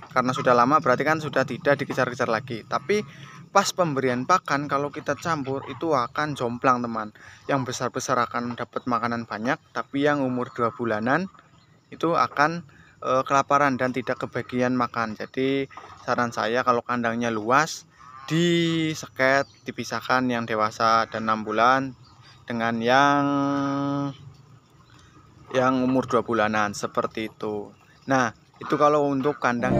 Karena sudah lama berarti kan sudah tidak dikejar-kejar lagi. Tapi pas pemberian pakan kalau kita campur itu akan jomplang teman. Yang besar-besar akan dapat makanan banyak, tapi yang umur 2 bulanan itu akan kelaparan dan tidak kebagian makan. Jadi saran saya kalau kandangnya luas, diseket, dipisahkan yang dewasa dan 6 bulan dengan yang umur 2 bulanan seperti itu. Nah, itu kalau untuk kandang.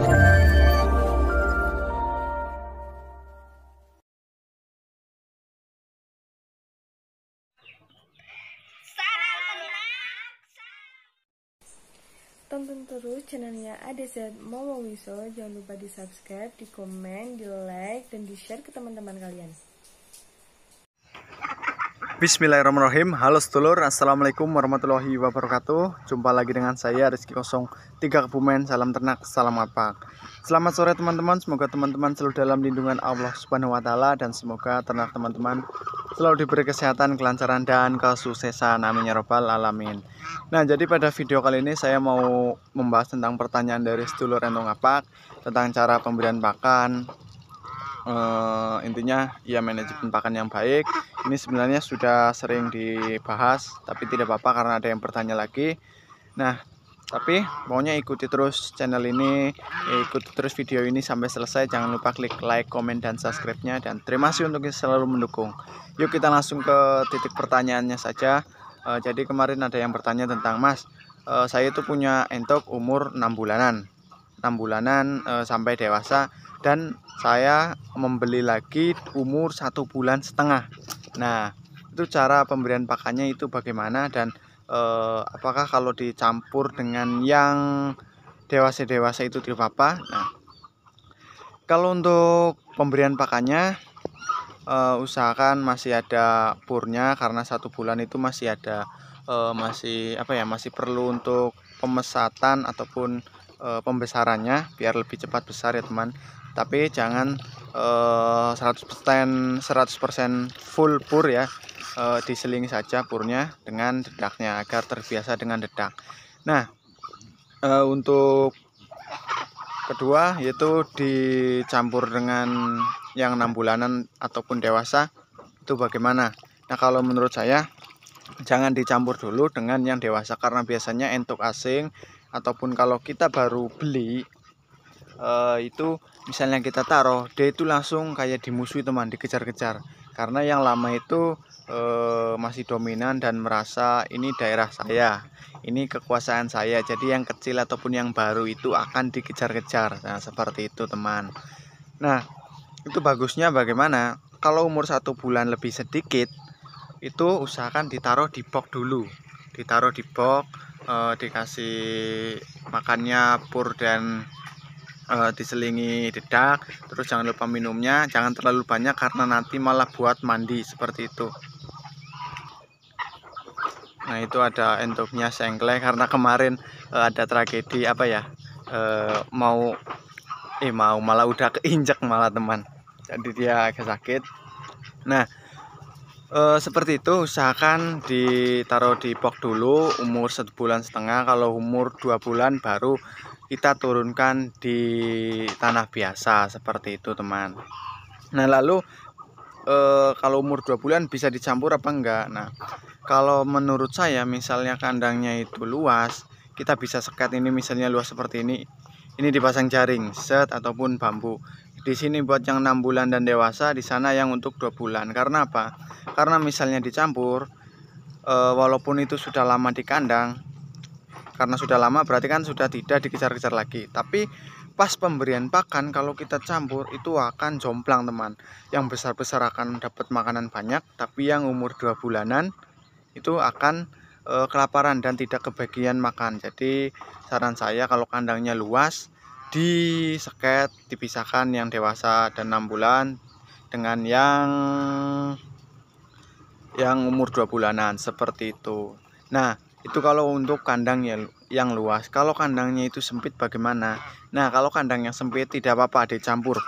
Tonton terus channelnya ADZ Momowiso. Jangan lupa di subscribe, di komen, di like, dan di share ke teman-teman kalian. Bismillahirrahmanirrahim. Halo sedulur, assalamualaikum warahmatullahi wabarakatuh. Jumpa lagi dengan saya Rizky 03 Kebumen. Salam ternak, salam apak. Selamat sore teman-teman. Semoga teman-teman selalu dalam lindungan Allah Subhanahu wa Ta'ala, dan semoga ternak teman-teman selalu diberi kesehatan, kelancaran, dan kesuksesan. Amin ya robbal alamin. Nah, jadi pada video kali ini saya mau membahas tentang pertanyaan dari sedulur Entong Apak tentang cara pemberian pakan. Intinya ya manajemen pakan yang baik. Ini sebenarnya sudah sering dibahas, tapi tidak apa-apa karena ada yang bertanya lagi. Nah, tapi pokoknya ikuti terus channel ini, ikuti terus video ini sampai selesai. Jangan lupa klik like, komen, dan subscribe-nya. Dan terima kasih untuk selalu mendukung. Yuk kita langsung ke titik pertanyaannya saja. Jadi kemarin ada yang bertanya tentang, Mas, saya itu punya entok umur 6 bulanan sampai dewasa, dan saya membeli lagi umur 1,5 bulan. Nah, itu cara pemberian pakannya itu bagaimana, dan apakah kalau dicampur dengan yang dewasa itu tidak apa-apa? Nah, kalau untuk pemberian pakannya usahakan masih ada purnya, karena 1 bulan itu masih ada masih perlu untuk pemesatan ataupun pembesarannya biar lebih cepat besar ya teman. Tapi jangan 100% full pur ya. Diselingi saja purnya dengan dedaknya agar terbiasa dengan dedak. Nah, untuk kedua yaitu dicampur dengan yang 6 bulanan ataupun dewasa itu bagaimana? Nah, kalau menurut saya jangan dicampur dulu dengan yang dewasa, karena biasanya entok asing ataupun kalau kita baru beli itu misalnya kita taruh, dia itu langsung kayak dimusuhi teman, dikejar-kejar, karena yang lama itu masih dominan dan merasa ini daerah saya, ini kekuasaan saya. Jadi yang kecil ataupun yang baru itu akan dikejar-kejar. Nah, seperti itu teman. Nah, itu bagusnya bagaimana? Kalau umur 1 bulan lebih sedikit, itu usahakan ditaruh di box dulu. Ditaruh di box, dikasih makannya pur dan diselingi dedak. Terus jangan lupa minumnya, jangan terlalu banyak karena nanti malah buat mandi seperti itu. Nah, itu ada entoknya sengklek karena kemarin ada tragedi mau malah udah keinjak malah teman. Jadi dia agak sakit. Nah, seperti itu, usahakan ditaruh di box dulu umur 1,5 bulan. Kalau umur 2 bulan baru kita turunkan di tanah biasa seperti itu teman. Nah, lalu kalau umur 2 bulan bisa dicampur apa enggak? Nah, kalau menurut saya misalnya kandangnya itu luas, kita bisa sekat. Ini misalnya luas seperti ini dipasang jaring set ataupun bambu. Di sini buat yang 6 bulan dan dewasa, di sana yang untuk 2 bulan. Karena apa? Karena misalnya dicampur, walaupun itu sudah lama di kandang, karena sudah lama berarti kan sudah tidak dikejar-kejar lagi. Tapi pas pemberian pakan kalau kita campur itu akan jomplang teman. Yang besar-besar akan dapat makanan banyak, tapi yang umur 2 bulanan itu akan kelaparan dan tidak kebagian makan. Jadi saran saya kalau kandangnya luas, diseket, dipisahkan yang dewasa dan 6 bulan dengan yang umur 2 bulanan seperti itu. Nah, itu kalau untuk kandang yang luas. Kalau kandangnya itu sempit bagaimana? Nah, kalau kandang yang sempit tidak apa-apa dicampur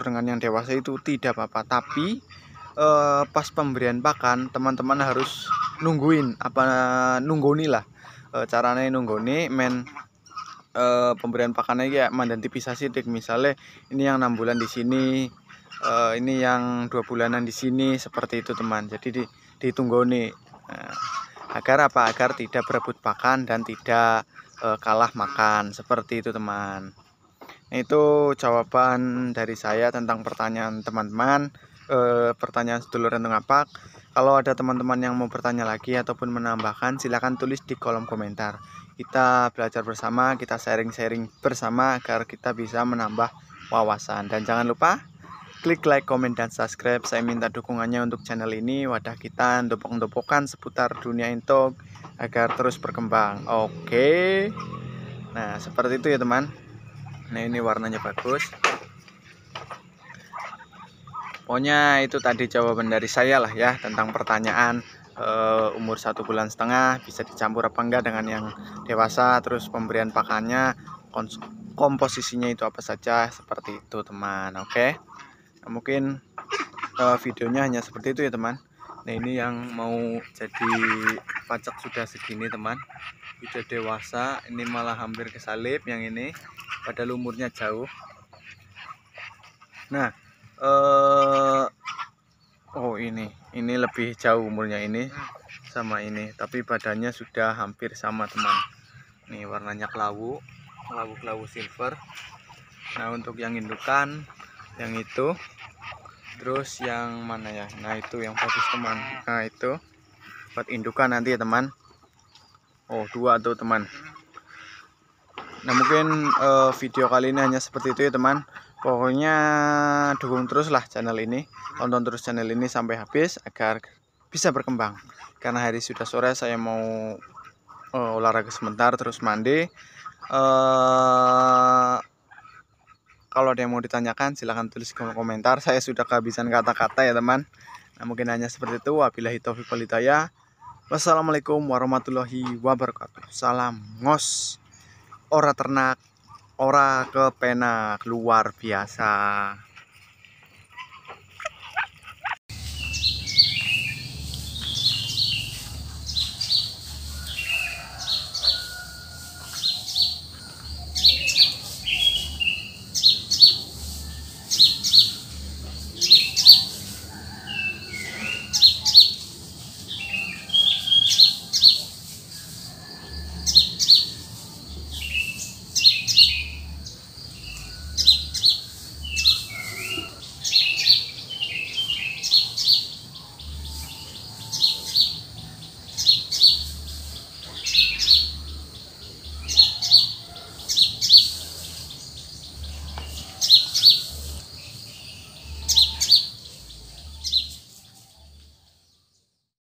dengan yang dewasa itu tidak apa-apa. Tapi pas pemberian pakan teman-teman harus nunggoni lah. Caranya nunggoni pemberian pakannya ya mandan tipis sidik. Misalnya ini yang 6 bulan di sini, ini yang 2 bulanan di sini, seperti itu teman. Jadi ditunggoni agar apa? Agar tidak berebut pakan dan tidak kalah makan, seperti itu teman. Nah, itu jawaban dari saya tentang pertanyaan teman-teman, pertanyaan sedulur entung apak. Kalau ada teman-teman yang mau bertanya lagi ataupun menambahkan, silahkan tulis di kolom komentar. Kita belajar bersama, kita sharing-sharing bersama agar kita bisa menambah wawasan. Dan jangan lupa klik like, komen, dan subscribe. Saya minta dukungannya untuk channel ini. Wadah kita dopok-dopokan seputar dunia entok agar terus berkembang. Oke. Nah, seperti itu ya teman. Nah, ini warnanya bagus. Pokoknya itu tadi jawaban dari saya lah ya tentang pertanyaan umur 1,5 bulan bisa dicampur apa enggak dengan yang dewasa, terus pemberian pakannya, komposisinya itu apa saja, seperti itu teman. Oke. Nah, mungkin videonya hanya seperti itu ya teman. Nah, ini yang mau jadi pacak sudah segini teman, sudah dewasa. Ini malah hampir kesalip yang ini, padahal umurnya jauh. Nah, oh ini lebih jauh umurnya ini sama ini, tapi badannya sudah hampir sama teman. Nih warnanya kelawu silver. Nah, untuk yang indukan yang itu, terus yang mana ya? Nah, itu yang bagus teman. Nah, itu buat indukan nanti ya teman. Oh, 2 tuh teman. Nah, mungkin video kali ini hanya seperti itu ya teman. Pokoknya dukung teruslah channel ini, tonton terus channel ini sampai habis agar bisa berkembang. Karena hari sudah sore, saya mau olahraga sebentar terus mandi. Kalau ada yang mau ditanyakan silahkan tulis di kolom komentar. Saya sudah kehabisan kata-kata ya teman. Nah, mungkin hanya seperti itu. Wabillahi taufiq wal hidayah. Wassalamualaikum warahmatullahi wabarakatuh. Salam ngos, ora ternak, ora kepenak, luar biasa.